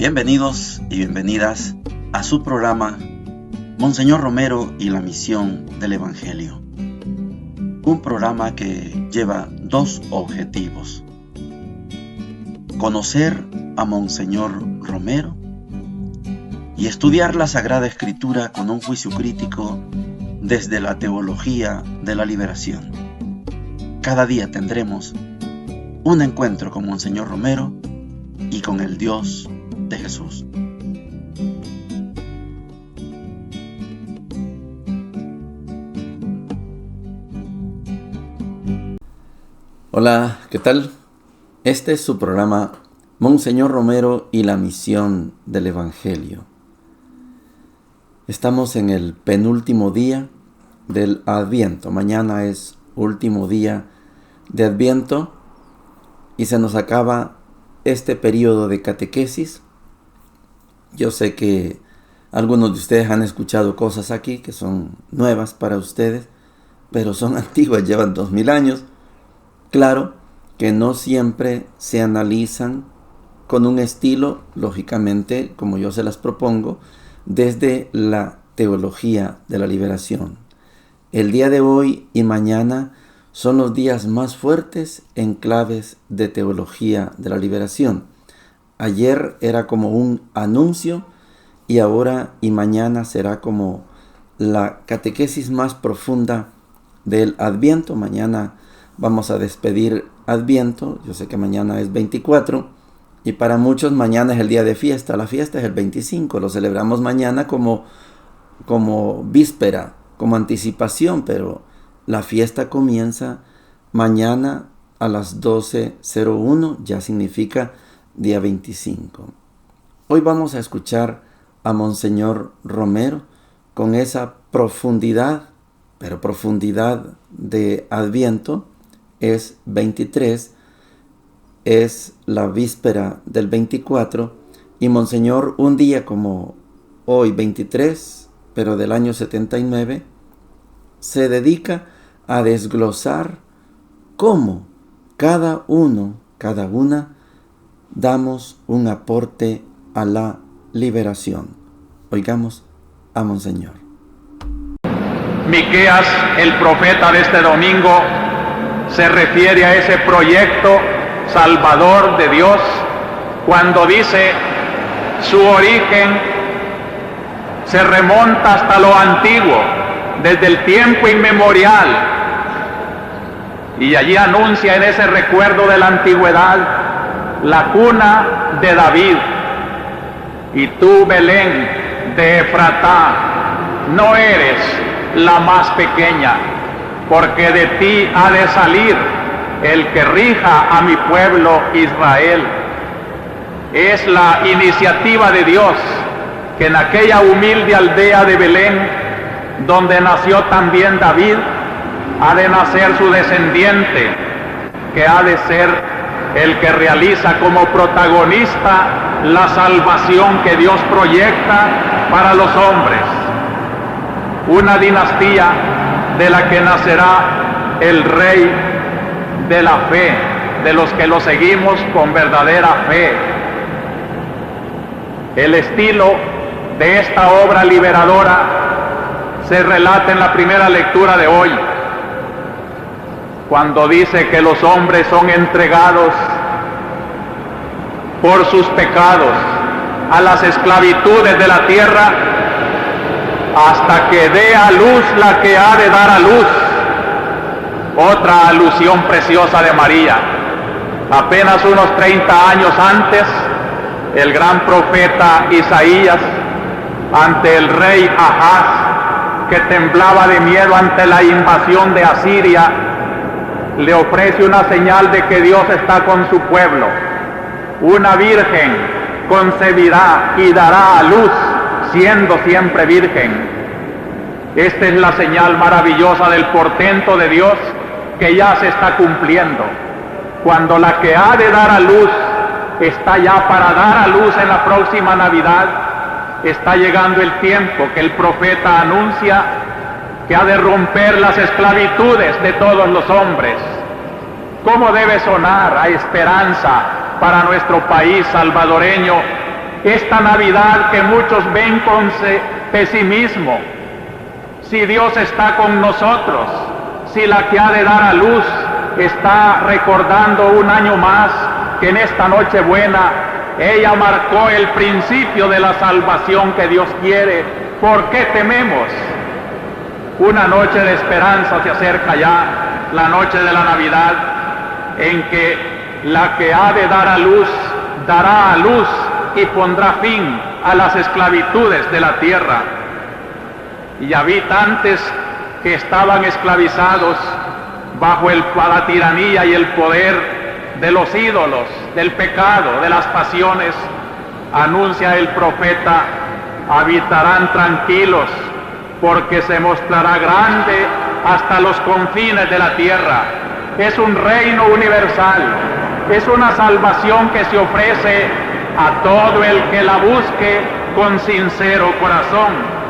Bienvenidos y bienvenidas a su programa Monseñor Romero y la misión del Evangelio. Un programa que lleva dos objetivos: conocer a Monseñor Romero y estudiar la Sagrada Escritura con un juicio crítico desde la teología de la liberación. Cada día tendremos un encuentro con Monseñor Romero y con el Dios de Jesús. Hola, ¿qué tal? Este es su programa Monseñor Romero y la misión del Evangelio. Estamos en el penúltimo día del Adviento. Mañana es último día de Adviento y se nos acaba este periodo de catequesis. Yo sé que algunos de ustedes han escuchado cosas aquí que son nuevas para ustedes, pero son antiguas, llevan 2000 años. Claro que no siempre se analizan con un estilo, lógicamente, como yo se las propongo, desde la teología de la liberación. El día de hoy y mañana son los días más fuertes en claves de teología de la liberación. Ayer era como un anuncio y ahora y mañana será como la catequesis más profunda del Adviento. Mañana vamos a despedir Adviento. Yo sé que mañana es 24 y para muchos mañana es el día de fiesta. La fiesta es el 25. Lo celebramos mañana como víspera, como anticipación, pero la fiesta comienza mañana a las 12:01. Ya significa día 25. Hoy vamos a escuchar a Monseñor Romero con esa profundidad, pero profundidad de Adviento. Es 23, es la víspera del 24, y Monseñor, un día como hoy, 23, pero del año 79, se dedica a desglosar cómo cada uno, cada una, damos un aporte a la liberación. Oigamos a Monseñor. Miqueas, el profeta de este domingo, se refiere a ese proyecto salvador de Dios cuando dice: su origen se remonta hasta lo antiguo, desde el tiempo inmemorial, y allí anuncia en ese recuerdo de la antigüedad la cuna de David. Y tú, Belén de Efratá, no eres la más pequeña, porque de ti ha de salir el que rija a mi pueblo Israel. Es la iniciativa de Dios que en aquella humilde aldea de Belén, donde nació también David, ha de nacer su descendiente, que ha de ser el que realiza como protagonista la salvación que Dios proyecta para los hombres. Una dinastía de la que nacerá el Rey de la fe, de los que lo seguimos con verdadera fe. El estilo de esta obra liberadora se relata en la primera lectura de hoy, cuando dice que los hombres son entregados por sus pecados a las esclavitudes de la tierra hasta que dé a luz la que ha de dar a luz. Otra alusión preciosa de María. Apenas unos 30 años antes, el gran profeta Isaías, ante el rey Ahaz, que temblaba de miedo ante la invasión de Asiria, le ofrece una señal de que Dios está con su pueblo. Una virgen concebirá y dará a luz, siendo siempre virgen. Esta es la señal maravillosa del portento de Dios que ya se está cumpliendo. Cuando la que ha de dar a luz está ya para dar a luz en la próxima Navidad, está llegando el tiempo que el profeta anuncia que ha de romper las esclavitudes de todos los hombres. ¿Cómo debe sonar a esperanza para nuestro país salvadoreño esta Navidad que muchos ven con pesimismo. Si Dios está con nosotros, si la que ha de dar a luz está recordando un año más que en esta Nochebuena ella marcó el principio de la salvación que Dios quiere, ¿por qué tememos? Una noche de esperanza se acerca ya, la noche de la Navidad, en que la que ha de dar a luz dará a luz y pondrá fin a las esclavitudes de la tierra. Y habitantes que estaban esclavizados bajo la tiranía y el poder de los ídolos, del pecado, de las pasiones, anuncia el profeta, habitarán tranquilos, porque se mostrará grande hasta los confines de la tierra. Es un reino universal, es una salvación que se ofrece a todo el que la busque con sincero corazón.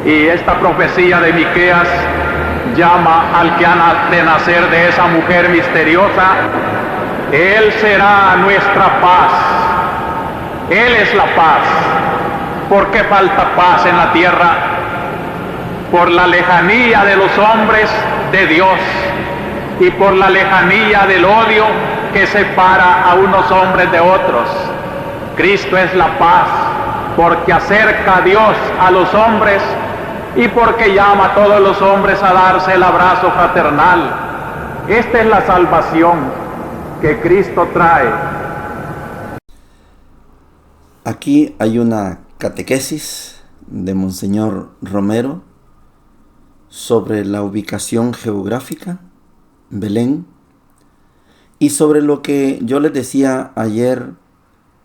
Y esta profecía de Miqueas llama al que ha de nacer de esa mujer misteriosa. Él será nuestra paz. Él es la paz. ¿Por qué falta paz en la tierra? Por la lejanía de los hombres de Dios y por la lejanía del odio que separa a unos hombres de otros. Cristo es la paz, porque acerca a Dios a los hombres y porque llama a todos los hombres a darse el abrazo fraternal. Esta es la salvación que Cristo trae. Aquí hay una catequesis de Monseñor Romero sobre la ubicación geográfica, Belén, y sobre lo que yo les decía ayer,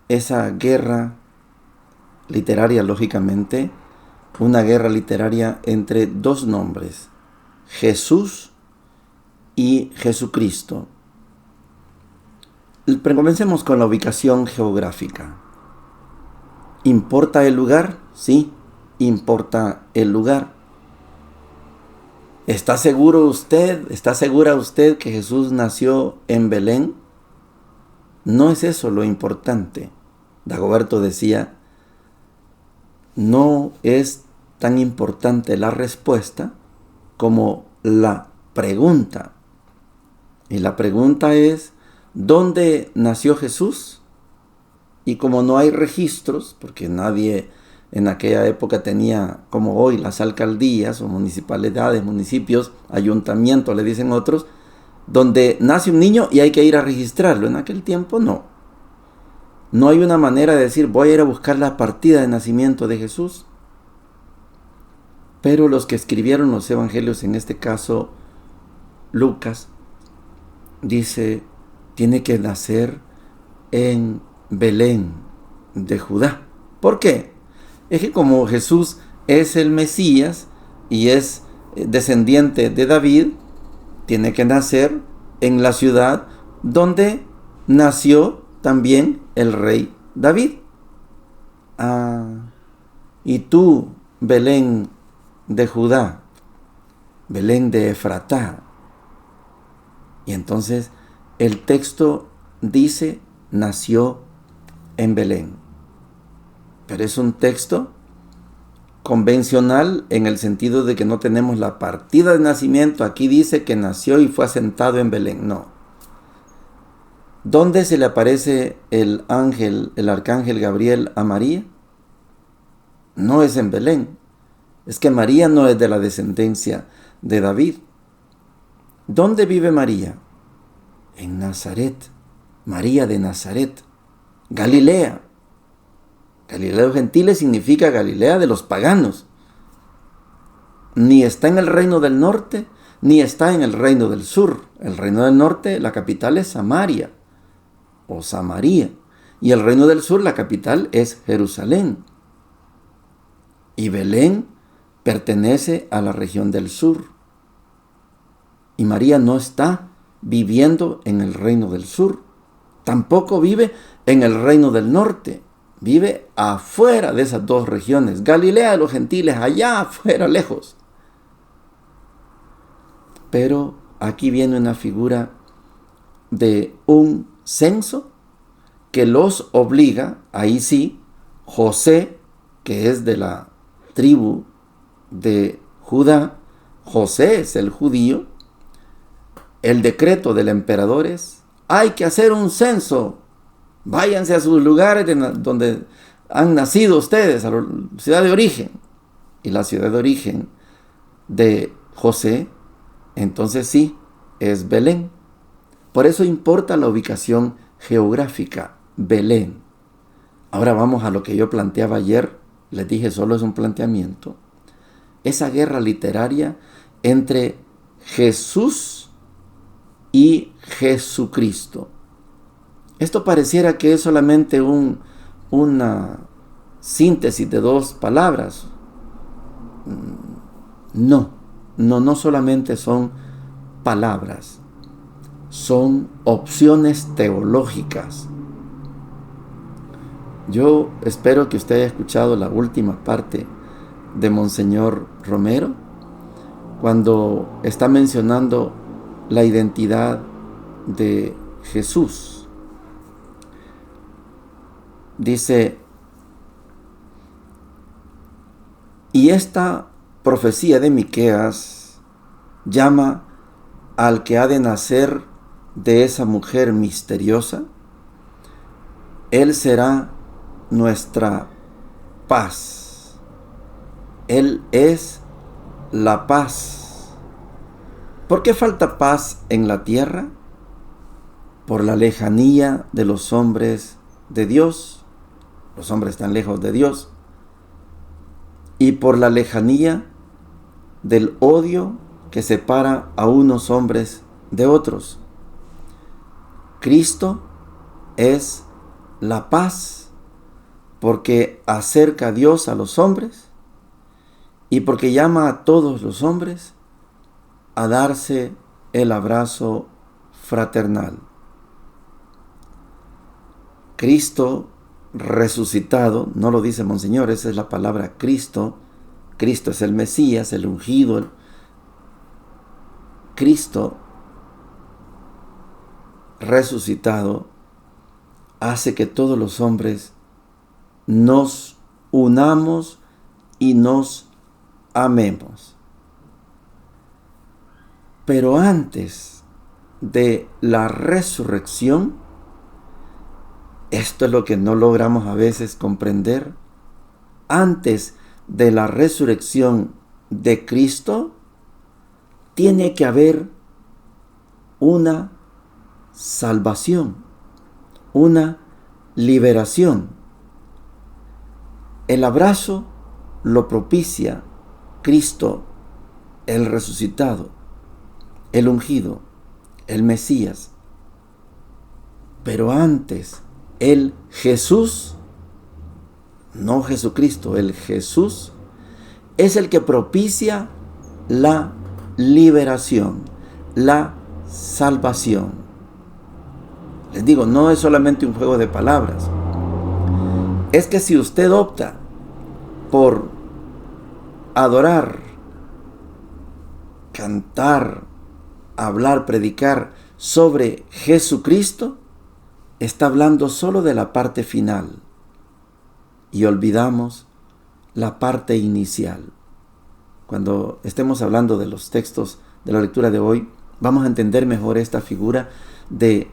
esa guerra literaria, lógicamente, una guerra literaria entre dos nombres, Jesús y Jesucristo. Pero comencemos con la ubicación geográfica. ¿Importa el lugar? Sí, importa el lugar. ¿Está segura usted que Jesús nació en Belén? No es eso lo importante. Dagoberto decía, no es tan importante la respuesta como la pregunta. Y la pregunta es, ¿dónde nació Jesús? Y como no hay registros, porque nadie en aquella época tenía, como hoy, las alcaldías o municipalidades, municipios, ayuntamientos, le dicen otros, donde nace un niño y hay que ir a registrarlo. En aquel tiempo no. No hay una manera de decir, voy a ir a buscar la partida de nacimiento de Jesús. Pero los que escribieron los evangelios, en este caso Lucas, dice, tiene que nacer en Belén de Judá. ¿Por qué? Es que como Jesús es el Mesías y es descendiente de David, tiene que nacer en la ciudad donde nació también el rey David. Y tú, Belén de Judá, Belén de Efratá. Y entonces el texto dice, nació en Belén. Pero es un texto convencional en el sentido de que no tenemos la partida de nacimiento. Aquí dice que nació y fue asentado en Belén. No. ¿Dónde se le aparece el arcángel Gabriel a María? No es en Belén. Es que María no es de la descendencia de David. ¿Dónde vive María? En Nazaret. María de Nazaret, Galilea. Galilea de los gentiles significa Galilea de los paganos. Ni está en el reino del norte, ni está en el reino del sur. El reino del norte, la capital es Samaria o Samaria. Y el reino del sur, la capital es Jerusalén. Y Belén pertenece a la región del sur. Y María no está viviendo en el reino del sur. Tampoco vive en el reino del norte. Vive afuera de esas dos regiones. Galilea de los gentiles, allá afuera, lejos. Pero aquí viene una figura de un censo que los obliga, ahí sí, José, que es de la tribu de Judá, José es el judío, el decreto del emperador es: hay que hacer un censo, váyanse a sus lugares donde han nacido ustedes, a la ciudad de origen. Y la ciudad de origen de José, entonces sí, es Belén. Por eso importa la ubicación geográfica, Belén. Ahora vamos a lo que yo planteaba ayer, les dije solo es un planteamiento. Esa guerra literaria entre Jesús y Jesucristo. Esto pareciera que es solamente una síntesis de dos palabras. No solamente son palabras, son opciones teológicas. Yo espero que usted haya escuchado la última parte de Monseñor Romero, cuando está mencionando la identidad de Jesús. Dice: y esta profecía de Miqueas llama al que ha de nacer de esa mujer misteriosa. Él será nuestra paz. Él es la paz. ¿Por qué falta paz en la tierra? Por la lejanía de los hombres de Dios. Los hombres están lejos de Dios. Y por la lejanía del odio que separa a unos hombres de otros. Cristo es la paz, porque acerca a Dios a los hombres y porque llama a todos los hombres a darse el abrazo fraternal. Cristo resucitado, no lo dice Monseñor, esa es la palabra Cristo. Cristo es el Mesías, el ungido. Cristo resucitado hace que todos los hombres nos unamos y nos amemos. Pero antes de la resurrección, esto es lo que no logramos a veces comprender, antes de la resurrección de Cristo, tiene que haber una salvación, una liberación. El abrazo lo propicia Cristo, el resucitado, el ungido, el Mesías. Pero antes, el Jesús, no Jesucristo, el Jesús, es el que propicia la liberación, la salvación. Les digo, no es solamente un juego de palabras. Es que si usted opta por adorar, cantar, hablar, predicar sobre Jesucristo, está hablando solo de la parte final y olvidamos la parte inicial. Cuando estemos hablando de los textos de la lectura de hoy, vamos a entender mejor esta figura de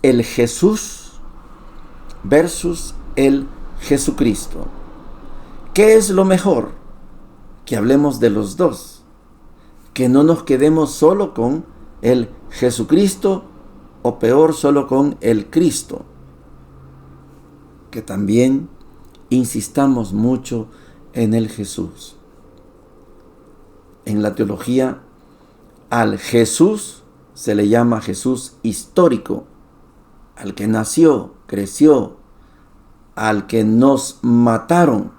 el Jesús versus el Jesucristo. ¿Qué es lo mejor? Que hablemos de los dos, que no nos quedemos solo con el Jesucristo, o peor, solo con el Cristo. Que también insistamos mucho en el Jesús. En la teología, al Jesús se le llama Jesús histórico, al que nació, creció, al que nos mataron.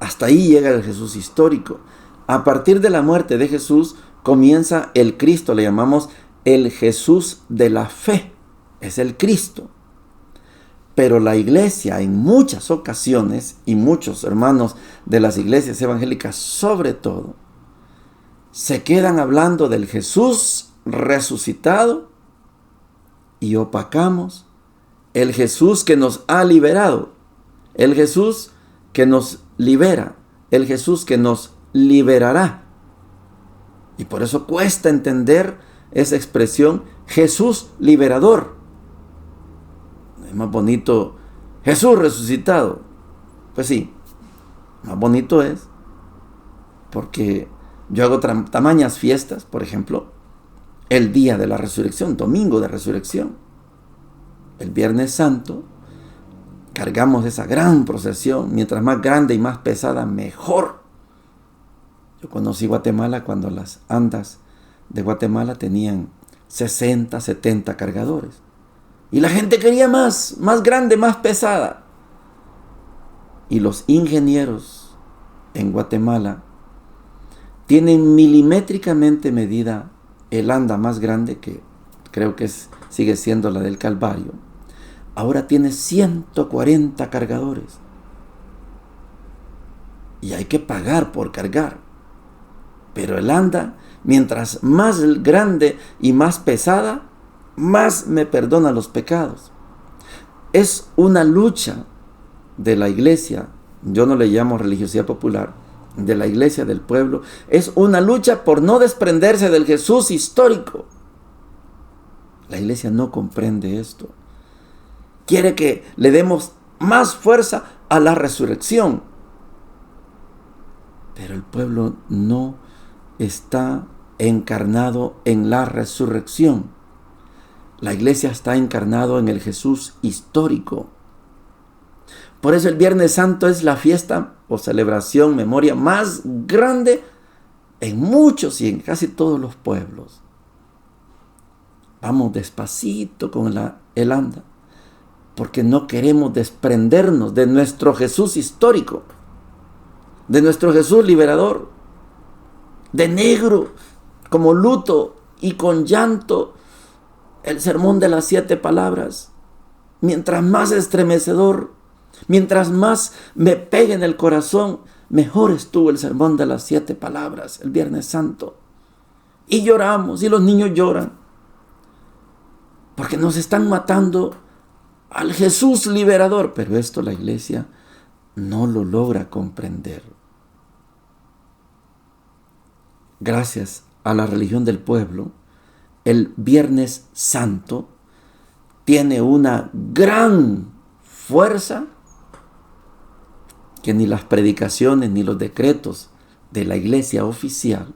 Hasta ahí llega el Jesús histórico. A partir de la muerte de Jesús comienza el Cristo, le llamamos el Jesús de la fe, es el Cristo. Pero la iglesia en muchas ocasiones, y muchos hermanos de las iglesias evangélicas sobre todo, se quedan hablando del Jesús resucitado y opacamos el Jesús que nos ha liberado, el Jesús que nos libera, el Jesús que nos liberará. Y por eso cuesta entender esa expresión Jesús liberador. Es más bonito Jesús resucitado. Pues sí, más bonito es, porque yo hago tamañas fiestas, por ejemplo, el día de la resurrección, domingo de resurrección. El Viernes Santo cargamos esa gran procesión, mientras más grande y más pesada, mejor. Yo conocí Guatemala cuando las andas de Guatemala tenían 60, 70 cargadores. Y la gente quería más grande, más pesada. Y los ingenieros en Guatemala tienen milimétricamente medida el anda más grande, que creo que sigue siendo la del Calvario. Ahora tiene 140 cargadores. Y hay que pagar por cargar. Pero el anda, mientras más grande y más pesada, más me perdona los pecados. Es una lucha de la iglesia, yo no le llamo religiosidad popular, de la iglesia del pueblo. Es una lucha por no desprenderse del Jesús histórico. La iglesia no comprende esto. Quiere que le demos más fuerza a la resurrección. Pero el pueblo no está encarnado en la resurrección. La iglesia está encarnado en el Jesús histórico. Por eso el Viernes Santo es la fiesta o celebración, memoria más grande en muchos y en casi todos los pueblos. Vamos despacito con el anda, porque no queremos desprendernos de nuestro Jesús histórico, de nuestro Jesús liberador, de negro, como luto y con llanto, el sermón de las 7 palabras. Mientras más estremecedor, mientras más me pegue en el corazón, mejor estuvo el sermón de las 7 palabras, el Viernes Santo. Y lloramos, y los niños lloran, porque nos están matando al Jesús liberador. Pero esto la iglesia no lo logra comprender. Gracias a la religión del pueblo, el Viernes Santo tiene una gran fuerza que ni las predicaciones ni los decretos de la iglesia oficial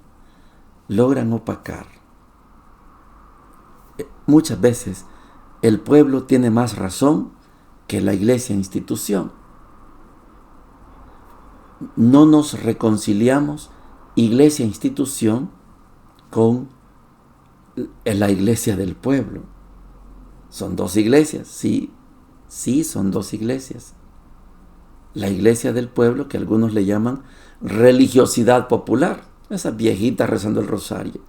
logran opacar. Muchas veces el pueblo tiene más razón que la iglesia institución. No nos reconciliamos iglesia institución con la iglesia del pueblo. Son 2 iglesias, sí, son 2 iglesias. La iglesia del pueblo, que algunos le llaman religiosidad popular, esas viejitas rezando el rosario,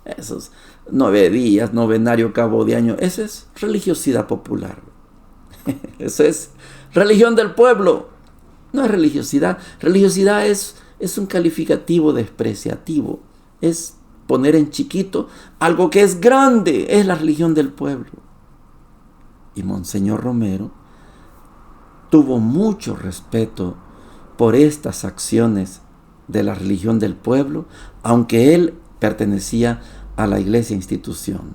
esos 9 días, novenario, cabo de año, eso es religiosidad popular. Eso es religión del pueblo, no es religiosidad. Religiosidad es un calificativo despreciativo, es poner en chiquito algo que es grande, es la religión del pueblo. Y Monseñor Romero tuvo mucho respeto por estas acciones de la religión del pueblo, aunque él pertenecía a la iglesia institución.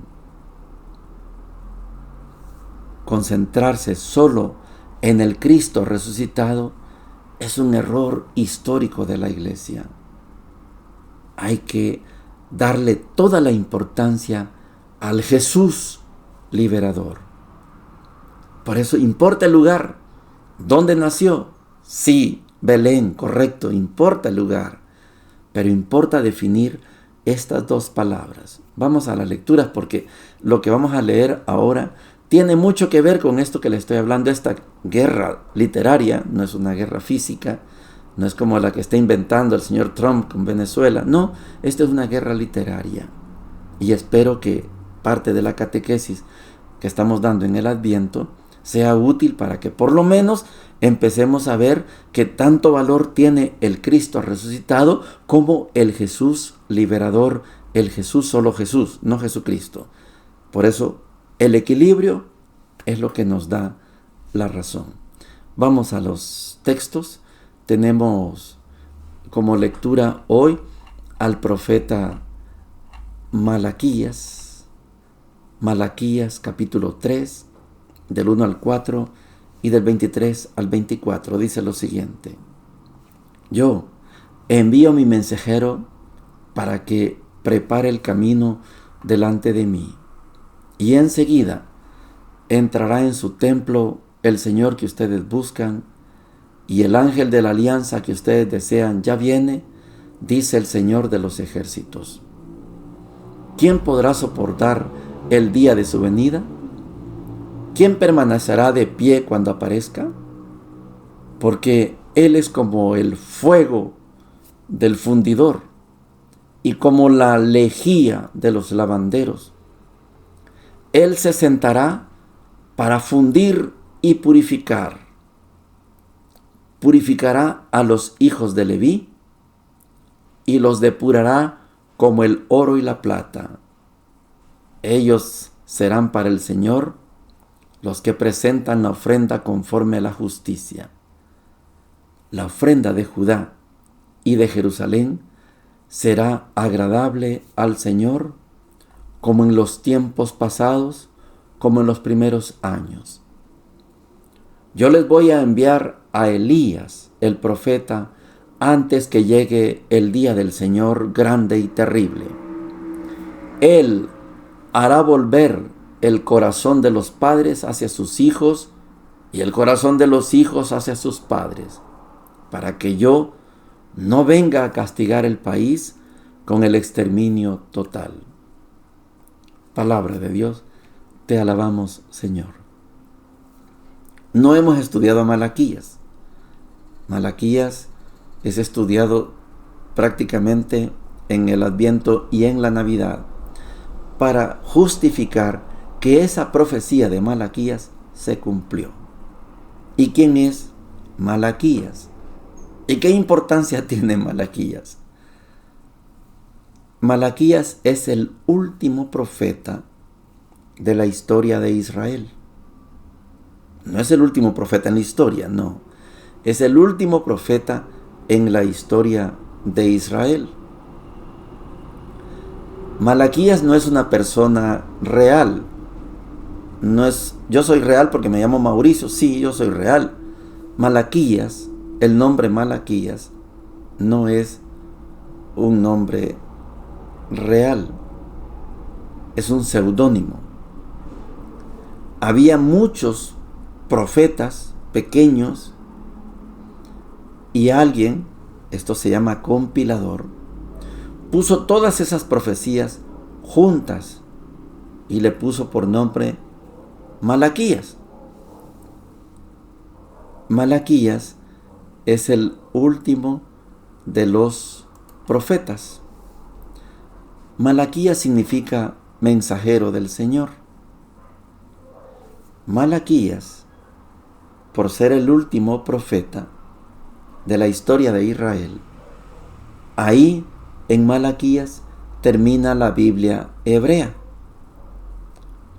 Concentrarse solo en el Cristo resucitado es un error histórico de la iglesia. Hay que darle toda la importancia al Jesús liberador. Por eso importa el lugar donde nació. Sí, Belén, correcto, importa el lugar, pero importa definir estas 2 palabras. Vamos a las lecturas, porque lo que vamos a leer ahora tiene mucho que ver con esto que le estoy hablando. Esta guerra literaria no es una guerra física, no es como la que está inventando el señor Trump con Venezuela. No, esta es una guerra literaria. Y espero que parte de la catequesis que estamos dando en el Adviento sea útil para que por lo menos empecemos a ver que tanto valor tiene el Cristo resucitado como el Jesús liberador, el Jesús, solo Jesús, no Jesucristo. Por eso el equilibrio es lo que nos da la razón. Vamos a los textos. Tenemos como lectura hoy al profeta Malaquías. Malaquías capítulo 3, del 1 al 4 y del 23 al 24. Dice lo siguiente: Yo envío mi mensajero para que prepare el camino delante de mí, y enseguida entrará en su templo el Señor que ustedes buscan, y el ángel de la alianza que ustedes desean ya viene, dice el Señor de los ejércitos. ¿Quién podrá soportar el día de su venida? ¿Quién permanecerá de pie cuando aparezca? Porque Él es como el fuego del fundidor y como la lejía de los lavanderos. Él se sentará para fundir y purificar. Purificará a los hijos de Leví y los depurará como el oro y la plata. Ellos serán para el Señor los que presentan la ofrenda conforme a la justicia. La ofrenda de Judá y de Jerusalén será agradable al Señor, como en los tiempos pasados, como en los primeros años. Yo les voy a enviar a Elías, el profeta, antes que llegue el día del Señor grande y terrible. Él hará volver el corazón de los padres hacia sus hijos y el corazón de los hijos hacia sus padres, para que yo no venga a castigar el país con el exterminio total. Palabra de Dios, te alabamos, Señor. No hemos estudiado a Malaquías. Malaquías es estudiado prácticamente en el Adviento y en la Navidad para justificar que esa profecía de Malaquías se cumplió. ¿Y quién es Malaquías? ¿Y qué importancia tiene Malaquías? Malaquías es el último profeta de la historia de Israel. No es el último profeta en la historia, no. Es el último profeta en la historia de Israel. Malaquías no es una persona real. No es, yo soy real porque me llamo Mauricio. Sí, yo soy real. Malaquías, el nombre Malaquías, no es un nombre real. Es un seudónimo. Había muchos profetas pequeños y alguien, esto se llama compilador, puso todas esas profecías juntas y le puso por nombre Malaquías. Malaquías es el último de los profetas. Malaquías significa mensajero del Señor. Malaquías, por ser el último profeta de la historia de Israel, ahí en Malaquías termina la Biblia hebrea.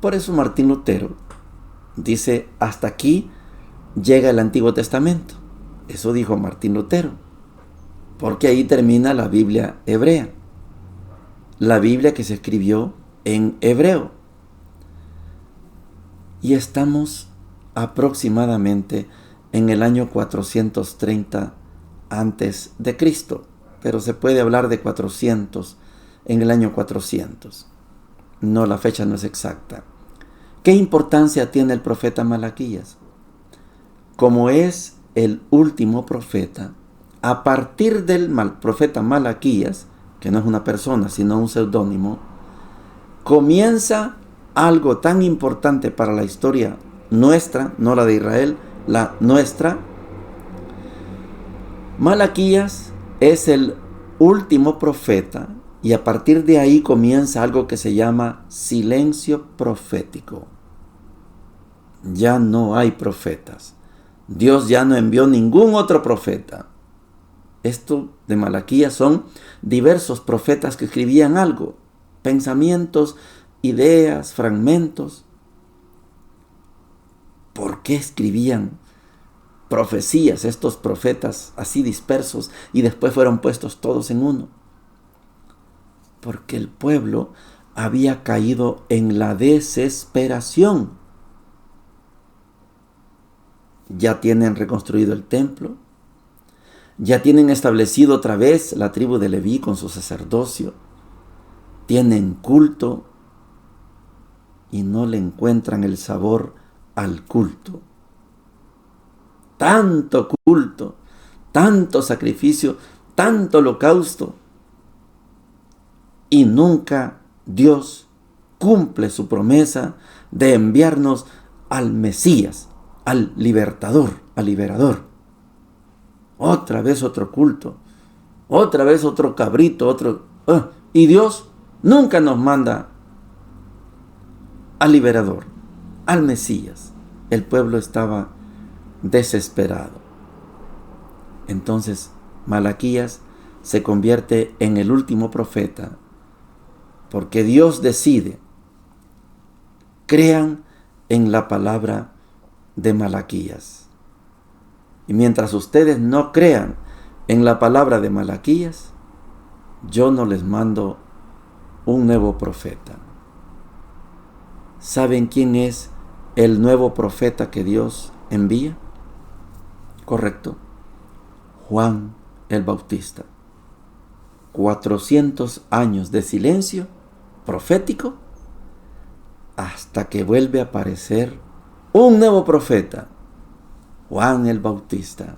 Por eso Martín Lutero dice: hasta aquí llega el Antiguo Testamento. Eso dijo Martín Lutero, porque ahí termina la Biblia hebrea, la Biblia que se escribió en hebreo. Y estamos aproximadamente en el año 430 antes de Cristo, pero se puede hablar de 400 en el año 400. No, la fecha no es exacta. ¿Qué importancia tiene el profeta Malaquías? Como es el último profeta, a partir del profeta Malaquías, que no es una persona sino un seudónimo, comienza algo tan importante para la historia nuestra, no la de Israel, la nuestra. Malaquías es el último profeta y a partir de ahí comienza algo que se llama silencio profético. Ya no hay profetas. Dios ya no envió ningún otro profeta. Esto de Malaquías son diversos profetas que escribían algo, pensamientos, ideas, fragmentos. ¿Por qué escribían profecías estos profetas así dispersos y después fueron puestos todos en uno? Porque el pueblo había caído en la desesperación. Ya tienen reconstruido el templo, ya tienen establecido otra vez la tribu de Leví con su sacerdocio, tienen culto y no le encuentran el sabor al culto. Tanto culto, tanto sacrificio, tanto holocausto, y nunca Dios cumple su promesa de enviarnos al Mesías, al libertador, al liberador. Otra vez otro culto, otra vez otro cabrito, y Dios nunca nos manda al liberador, al Mesías. El pueblo estaba desesperado. Entonces Malaquías se convierte en el último profeta, porque Dios decide: crean en la palabra de Malaquías. Y mientras ustedes no crean en la palabra de Malaquías, yo no les mando un nuevo profeta. ¿Saben quién es el nuevo profeta que Dios envía? Correcto, Juan el Bautista. 400 años de silencio profético hasta que vuelve a aparecer un nuevo profeta, Juan el Bautista.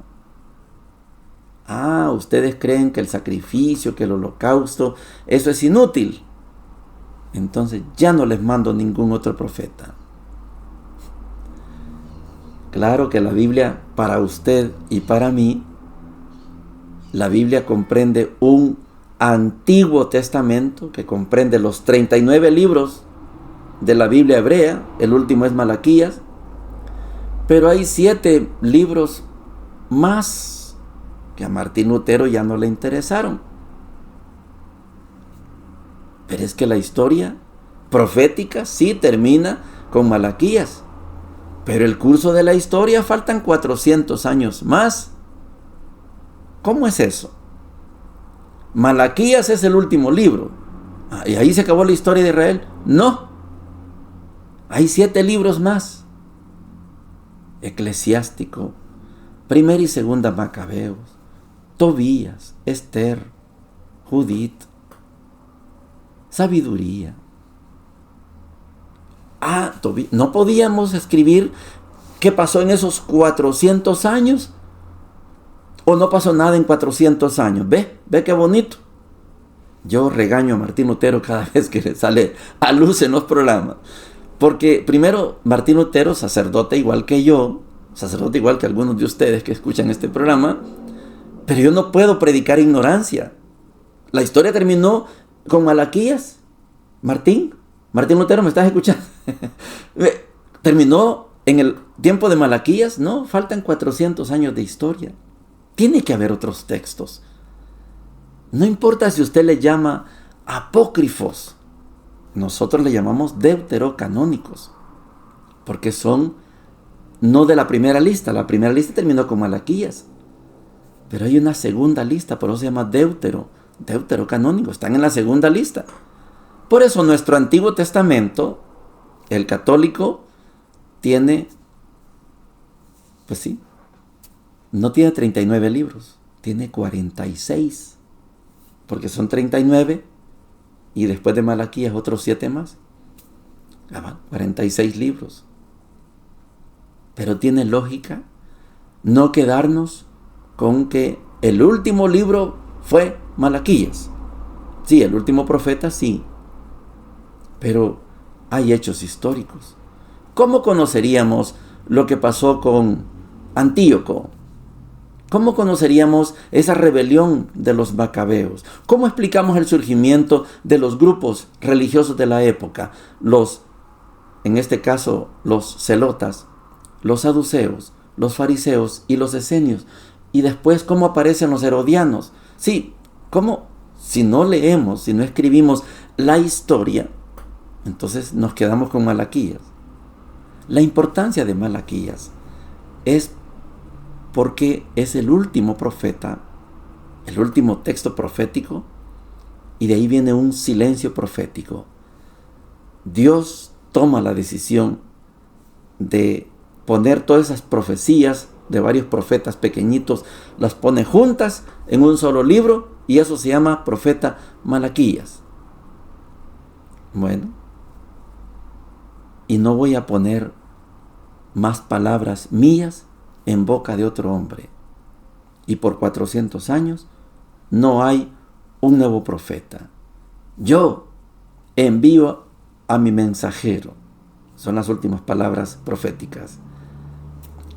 Ustedes creen que el sacrificio, que el holocausto, eso es inútil. Entonces ya no les mando ningún otro profeta. Claro que la Biblia, para usted y para mí, la Biblia comprende un Antiguo Testamento que comprende los 39 libros de la Biblia hebrea. El último es Malaquías, pero hay 7 libros más que a Martín Lutero ya no le interesaron. Pero es que la historia profética sí termina con Malaquías, pero el curso de la historia faltan 400 años más. ¿Cómo es eso? Malaquías es el último libro. ¿Y ahí se acabó la historia de Israel? No. Hay 7 libros más. Eclesiástico, Primera y Segunda Macabeos, Tobías, Esther, Judith, Sabiduría. ¿No podíamos escribir qué pasó en esos 400 años? ¿O no pasó nada en 400 años? Ve qué bonito. Yo regaño a Martín Lutero cada vez que le sale a luz en los programas. Porque primero, Martín Lutero, sacerdote igual que yo, sacerdote igual que algunos de ustedes que escuchan este programa, pero yo no puedo predicar ignorancia. La historia terminó con Malaquías. Martín Lutero, ¿me estás escuchando? Terminó en el tiempo de Malaquías. No, faltan 400 años de historia. Tiene que haber otros textos. No importa si usted le llama apócrifos. Nosotros le llamamos deuterocanónicos, porque son no de la primera lista. La primera lista terminó con Malaquías, pero hay una segunda lista, por eso se llama deuterocanónico. Están en la segunda lista. Por eso nuestro Antiguo Testamento, el católico, tiene, pues sí, no tiene 39 libros, tiene 46, porque son 39 y después de Malaquías otros 7 más. 46 libros. Pero tiene lógica no quedarnos con que el último libro fue Malaquías. Sí, el último profeta, sí. Pero hay hechos históricos. ¿Cómo conoceríamos lo que pasó con Antíoco? ¿Cómo conoceríamos esa rebelión de los macabeos? ¿Cómo explicamos el surgimiento de los grupos religiosos de la época? En este caso, los celotas, los saduceos, los fariseos y los esenios. Y después, ¿cómo aparecen los herodianos? Sí, ¿cómo? Si no leemos, si no escribimos la historia, entonces nos quedamos con Malaquías. La importancia de Malaquías es porque es el último profeta, el último texto profético, y de ahí viene un silencio profético. Dios toma la decisión de poner todas esas profecías de varios profetas pequeñitos, las pone juntas en un solo libro, y eso se llama profeta Malaquías. Bueno, y no voy a poner más palabras mías en boca de otro hombre. Y por 400 años no hay un nuevo profeta. Yo envío a mi mensajero, son las últimas palabras proféticas,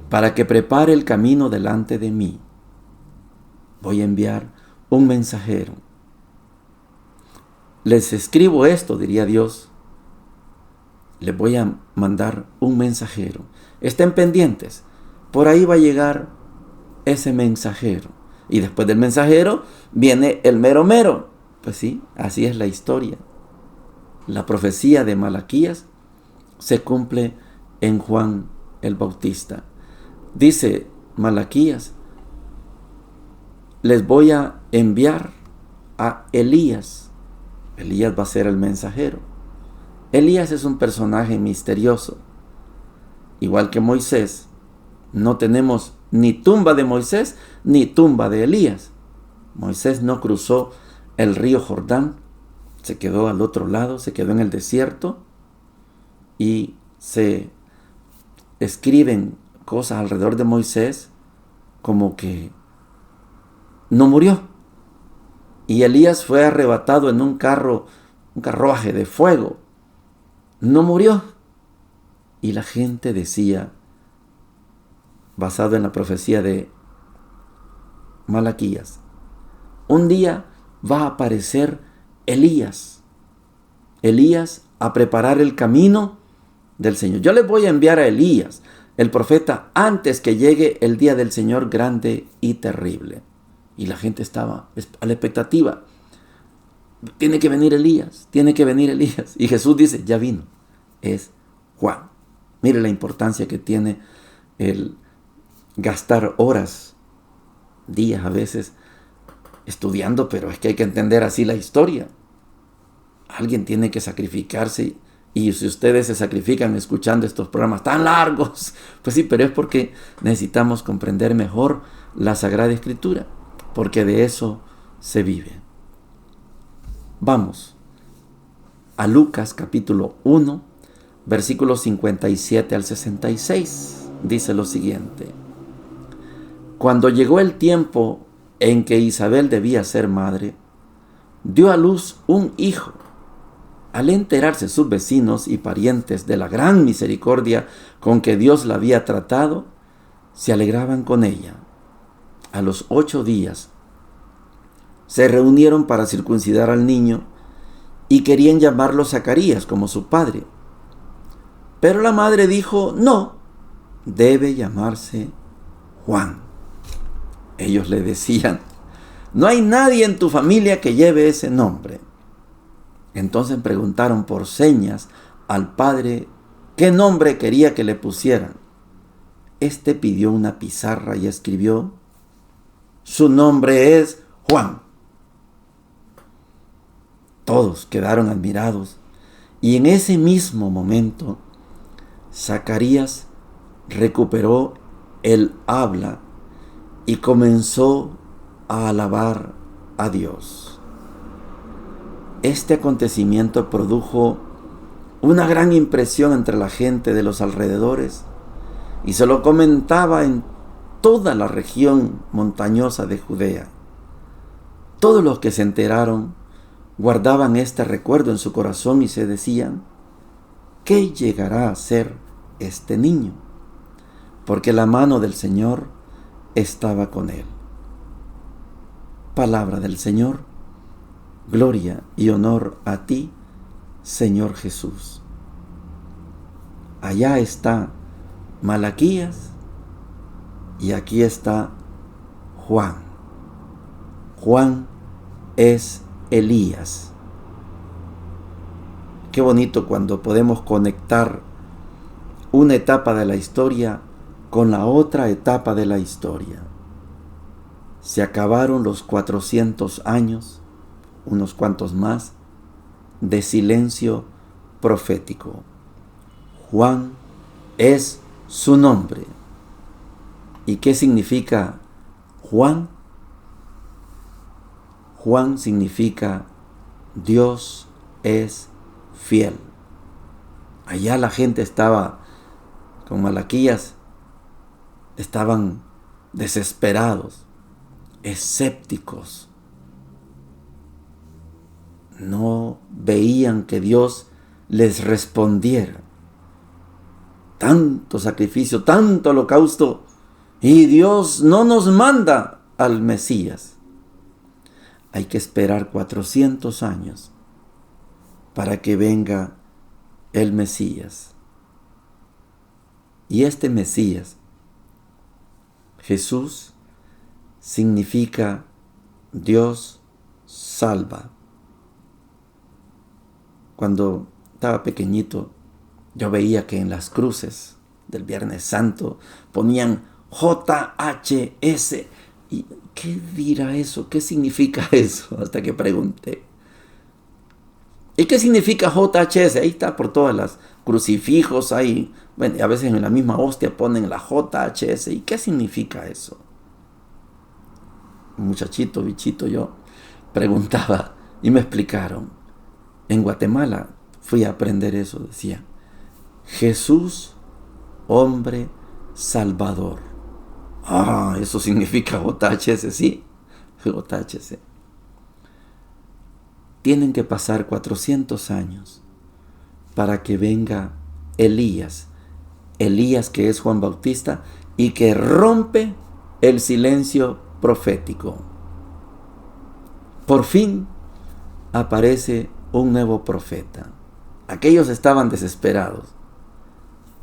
para que prepare el camino delante de mí. Voy a enviar un mensajero. Les escribo esto, diría Dios. Les voy a mandar un mensajero. Estén pendientes. Por ahí va a llegar ese mensajero. Y después del mensajero viene el mero mero. Pues sí, así es la historia. La profecía de Malaquías se cumple en Juan el Bautista. Dice Malaquías: les voy a enviar a Elías. Elías va a ser el mensajero. Elías es un personaje misterioso. Igual que Moisés, no tenemos ni tumba de Moisés ni tumba de Elías. Moisés no cruzó el río Jordán, se quedó al otro lado, se quedó en el desierto, y se escriben cosas alrededor de Moisés como que no murió. Y Elías fue arrebatado en un carruaje de fuego. No murió. Y la gente decía, basado en la profecía de Malaquías, un día va a aparecer Elías a preparar el camino del Señor. Yo les voy a enviar a Elías, el profeta, antes que llegue el día del Señor grande y terrible. Y la gente estaba a la expectativa. Tiene que venir Elías, tiene que venir Elías. Y Jesús dice, ya vino, es Juan. Mire la importancia que tiene el gastar horas, días a veces, estudiando, pero es que hay que entender así la historia. Alguien tiene que sacrificarse, y si ustedes se sacrifican escuchando estos programas tan largos, pues sí, pero es porque necesitamos comprender mejor la Sagrada Escritura, porque de eso se vive. Vamos a Lucas capítulo 1, versículos 57 al 66. Dice lo siguiente: cuando llegó el tiempo en que Isabel debía ser madre, dio a luz un hijo. Al enterarse sus vecinos y parientes de la gran misericordia con que Dios la había tratado, se alegraban con ella. A los 8 días se reunieron para circuncidar al niño y querían llamarlo Zacarías como su padre. Pero la madre dijo, no, debe llamarse Juan. Ellos le decían, no hay nadie en tu familia que lleve ese nombre. Entonces preguntaron por señas al padre qué nombre quería que le pusieran. Este pidió una pizarra y escribió, su nombre es Juan. Todos quedaron admirados, y en ese mismo momento Zacarías recuperó el habla y comenzó a alabar a Dios. Este acontecimiento produjo una gran impresión entre la gente de los alrededores y se lo comentaba en toda la región montañosa de Judea. Todos los que se enteraron guardaban este recuerdo en su corazón y se decían, ¿qué llegará a ser este niño? Porque la mano del Señor estaba con él. Palabra del Señor. Gloria y honor a ti, Señor Jesús. Allá está Malaquías y aquí está Juan. Juan es Elías. Qué bonito cuando podemos conectar una etapa de la historia con la otra etapa de la historia. Se acabaron los 400 años, unos cuantos más, de silencio profético. Juan es su nombre. ¿Y qué significa Juan? Juan significa Dios es fiel. Allá la gente estaba con Malaquías, estaban desesperados, escépticos. No veían que Dios les respondiera. Tanto sacrificio, tanto holocausto, y Dios no nos manda al Mesías. Hay que esperar 400 años para que venga el Mesías. Y este Mesías, Jesús, significa Dios salva. Cuando estaba pequeñito, yo veía que en las cruces del Viernes Santo ponían JHS. ¿Y qué dirá eso? ¿Qué significa eso? Hasta que pregunté. ¿Y qué significa JHS? Ahí está por todas las crucifijos. Hay, bueno, a veces en la misma hostia ponen la JHS. ¿Y qué significa eso? Muchachito, bichito, yo preguntaba y me explicaron. En Guatemala fui a aprender eso, decía. Jesús, hombre salvador. Eso significa JHS, sí. JHS. Tienen que pasar 400 años para que venga Elías. Elías, que es Juan Bautista y que rompe el silencio profético. Por fin aparece un nuevo profeta. Aquellos estaban desesperados.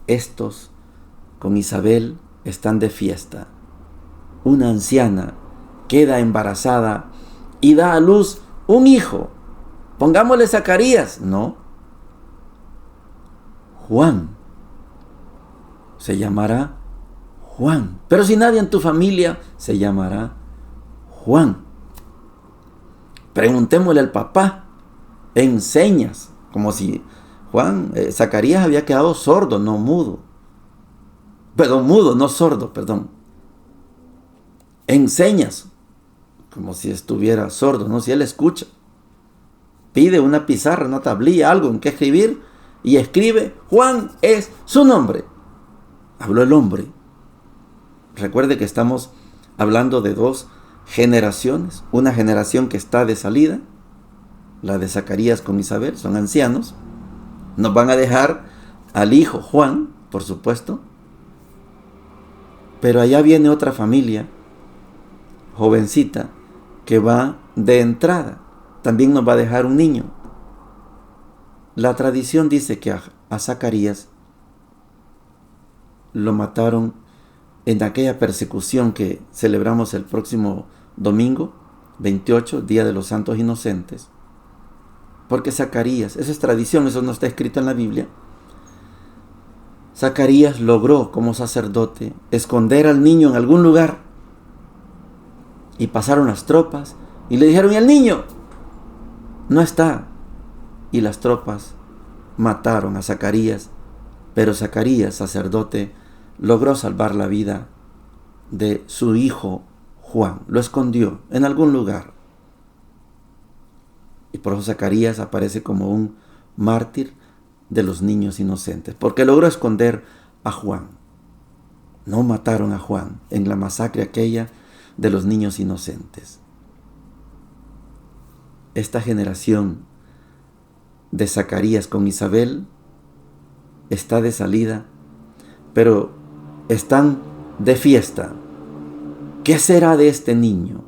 Estos, con Isabel, están de fiesta. Una anciana queda embarazada y da a luz un hijo. Pongámosle Zacarías. No. Juan. Se llamará Juan. Pero si nadie en tu familia, se llamará Juan. Preguntémosle al papá en señas, como si Zacarías había quedado sordo, no mudo. Perdón, mudo, no sordo, perdón. En señas, como si estuviera sordo, no, si él escucha. Pide una pizarra, una tablilla, algo en que escribir y escribe, Juan es su nombre. Habló el hombre. Recuerde que estamos hablando de dos generaciones. Una generación que está de salida, la de Zacarías con Isabel, son ancianos. Nos van a dejar al hijo Juan, por supuesto. Pero allá viene otra familia, jovencita, que va de entrada. También nos va a dejar un niño. La tradición dice que a Zacarías lo mataron en aquella persecución que celebramos el próximo domingo, 28, Día de los Santos Inocentes. Porque Zacarías, eso es tradición, eso no está escrito en la Biblia. Zacarías logró como sacerdote esconder al niño en algún lugar. Y pasaron las tropas y le dijeron, ¿y el niño? No está. Y las tropas mataron a Zacarías. Pero Zacarías, sacerdote, logró salvar la vida de su hijo Juan. Lo escondió en algún lugar. Y por eso Zacarías aparece como un mártir de los niños inocentes, porque logró esconder a Juan. No mataron a Juan en la masacre aquella de los niños inocentes. Esta generación de Zacarías con Isabel está de salida, pero están de fiesta. ¿Qué será de este niño?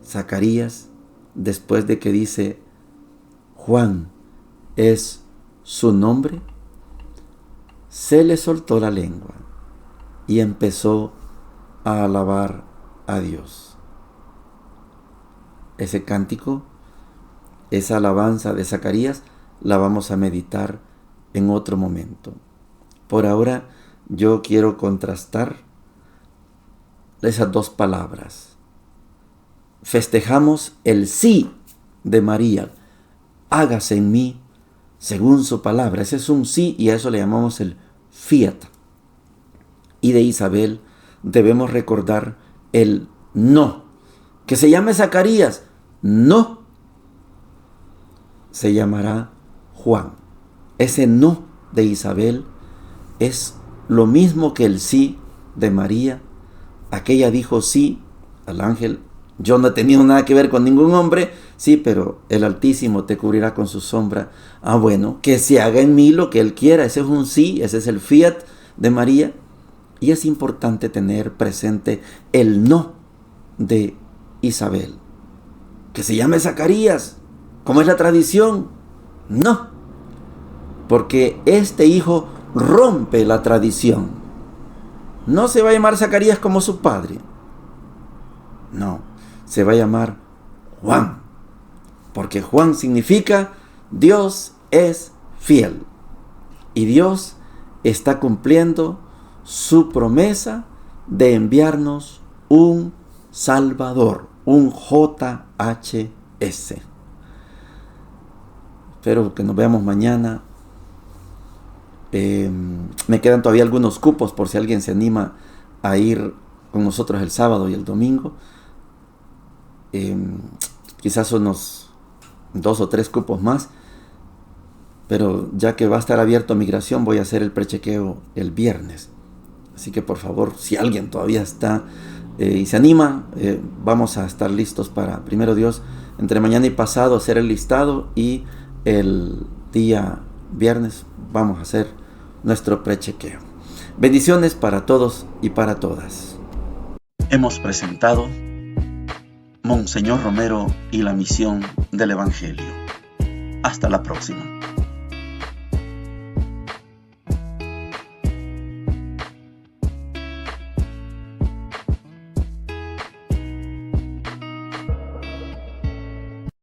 Zacarías, después de que dice Juan es su nombre, se le soltó la lengua y empezó a alabar a Dios. Ese cántico, esa alabanza de Zacarías, la vamos a meditar en otro momento. Por ahora yo quiero contrastar esas dos palabras. Festejamos el sí de María. Hágase en mí según su palabra. Ese es un sí y a eso le llamamos el fiat. Y de Isabel debemos recordar el no. Que se llame Zacarías. No. Se llamará Juan. Ese no de Isabel es lo mismo que el sí de María. Aquella dijo sí al ángel. Yo no he tenido nada que ver con ningún hombre. Sí, pero el Altísimo te cubrirá con su sombra. Ah, bueno, que se haga en mí lo que Él quiera. Ese es un sí, ese es el fiat de María. Y es importante tener presente el no de Isabel. Que se llame Zacarías, como es la tradición. No, porque este hijo rompe la tradición. No se va a llamar Zacarías como su padre. No, se va a llamar Juan, porque Juan significa Dios es fiel. Y Dios está cumpliendo su promesa de enviarnos un Salvador, un JHS. Espero que nos veamos mañana. Me quedan todavía algunos cupos por si alguien se anima a ir con nosotros el sábado y el domingo. Quizás unos 2 o 3 cupos más. Pero ya que va a estar abierto a migración, voy a hacer el prechequeo el viernes. Así que por favor, si alguien todavía está y se anima, vamos a estar listos para, primero Dios, entre mañana y pasado hacer el listado, y el día viernes vamos a hacer nuestro prechequeo. Bendiciones para todos y para todas. Hemos presentado Monseñor Romero y la misión del Evangelio. Hasta la próxima.